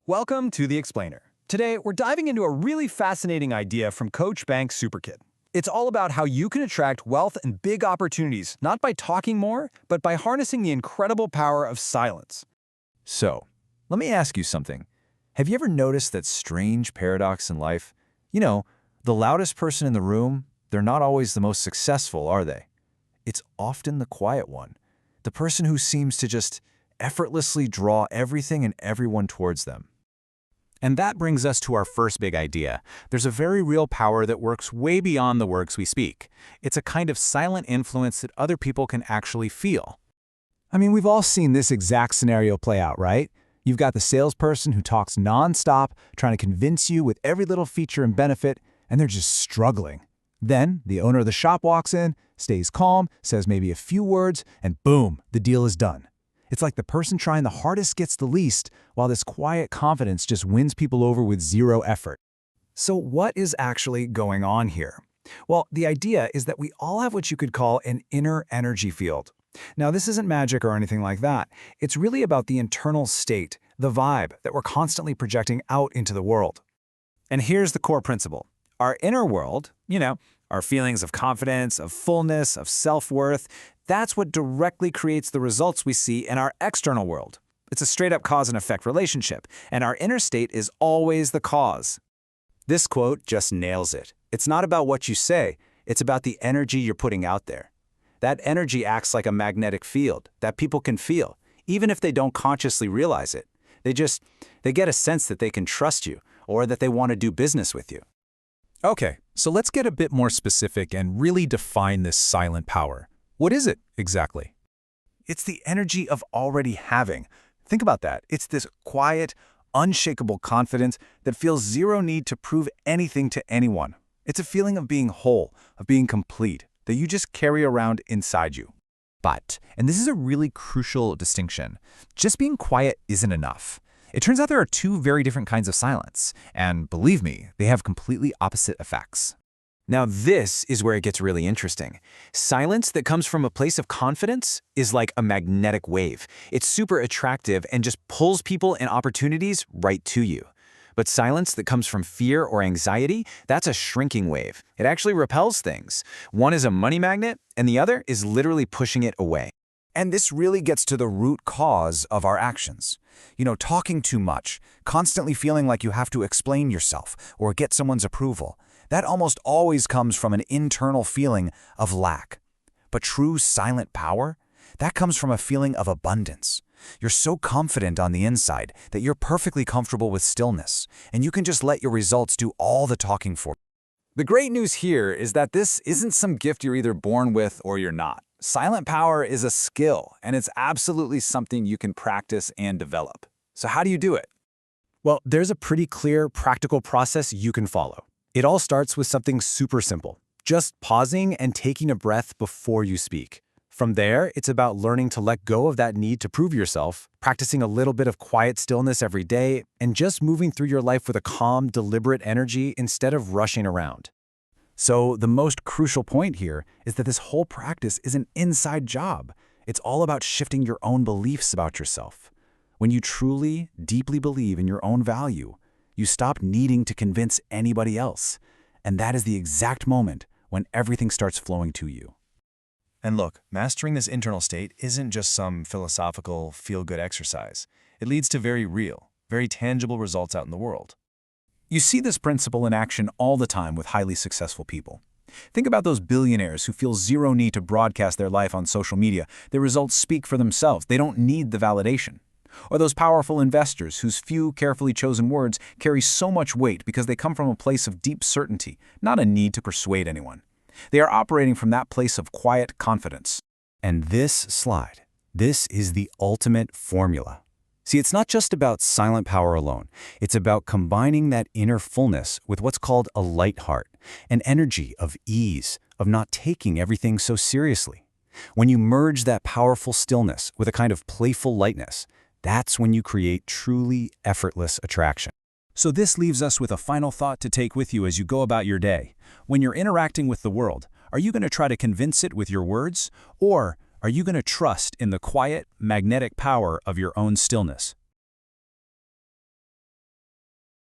Welcome to The Explainer. Today, we're diving into a really fascinating idea from Coach Bank's Superkid. It's all about how you can attract wealth and big opportunities, not by talking more, but by harnessing the incredible power of silence. So, let me ask you something. Have you ever noticed that strange paradox in life? You know, the loudest person in the room, they're not always the most successful, are they? It's often the quiet one, the person who seems to just effortlessly draw everything and everyone towards them. And that brings us to our first big idea. There's a very real power that works way beyond the words we speak. It's a kind of silent influence that other people can actually feel. I mean, we've all seen this exact scenario play out, right? You've got the salesperson who talks nonstop, trying to convince you with every little feature and benefit, and they're just struggling. Then, the owner of the shop walks in, stays calm, says maybe a few words, and boom, the deal is done. It's like the person trying the hardest gets the least, while this quiet confidence just wins people over with zero effort. So what is actually going on here? Well, the idea is that we all have what you could call an inner energy field. Now, this isn't magic or anything like that. It's really about the internal state, the vibe that we're constantly projecting out into the world. And here's the core principle. Our inner world, our feelings of confidence, of fullness, of self-worth, that's what directly creates the results we see in our external world. It's a straight-up cause and effect relationship, and our inner state is always the cause. This quote just nails it. It's not about what you say, it's about the energy you're putting out there. That energy acts like a magnetic field that people can feel, even if they don't consciously realize it. They get a sense that they can trust you, or that they want to do business with you. Okay, so let's get a bit more specific and really define this silent power. What is it exactly? It's the energy of already having. Think about that. It's this quiet, unshakable confidence that feels zero need to prove anything to anyone. It's a feeling of being whole, of being complete, that you just carry around inside you. But, and this is a really crucial distinction, just being quiet isn't enough. It turns out there are two very different kinds of silence, and believe me, they have completely opposite effects. Now this is where it gets really interesting. Silence that comes from a place of confidence is like a magnetic wave. It's super attractive and just pulls people and opportunities right to you. But silence that comes from fear or anxiety, that's a shrinking wave. It actually repels things. One is a money magnet, and the other is literally pushing it away. And this really gets to the root cause of our actions. Talking too much, constantly feeling like you have to explain yourself or get someone's approval. That almost always comes from an internal feeling of lack. But true silent power, that comes from a feeling of abundance. You're so confident on the inside that you're perfectly comfortable with stillness, and you can just let your results do all the talking for you. The great news here is that this isn't some gift you're either born with or you're not. Silent power is a skill, and it's absolutely something you can practice and develop. So how do you do it? Well, there's a pretty clear, practical process you can follow. It all starts with something super simple, just pausing and taking a breath before you speak. From there, it's about learning to let go of that need to prove yourself, practicing a little bit of quiet stillness every day, and just moving through your life with a calm, deliberate energy instead of rushing around. So the most crucial point here is that this whole practice is an inside job. It's all about shifting your own beliefs about yourself. When you truly, deeply believe in your own value, you stop needing to convince anybody else. And that is the exact moment when everything starts flowing to you. And look, mastering this internal state isn't just some philosophical, feel-good exercise. It leads to very real, very tangible results out in the world. You see this principle in action all the time with highly successful people. Think about those billionaires who feel zero need to broadcast their life on social media. Their results speak for themselves. They don't need the validation. Or those powerful investors whose few carefully chosen words carry so much weight because they come from a place of deep certainty, not a need to persuade anyone. They are operating from that place of quiet confidence. And this is the ultimate formula. See, it's not just about silent power alone. It's about combining that inner fullness with what's called a light heart, an energy of ease, of not taking everything so seriously. When you merge that powerful stillness with a kind of playful lightness, that's when you create truly effortless attraction. So this leaves us with a final thought to take with you as you go about your day. When you're interacting with the world, are you going to try to convince it with your words, or are you going to trust in the quiet, magnetic power of your own stillness?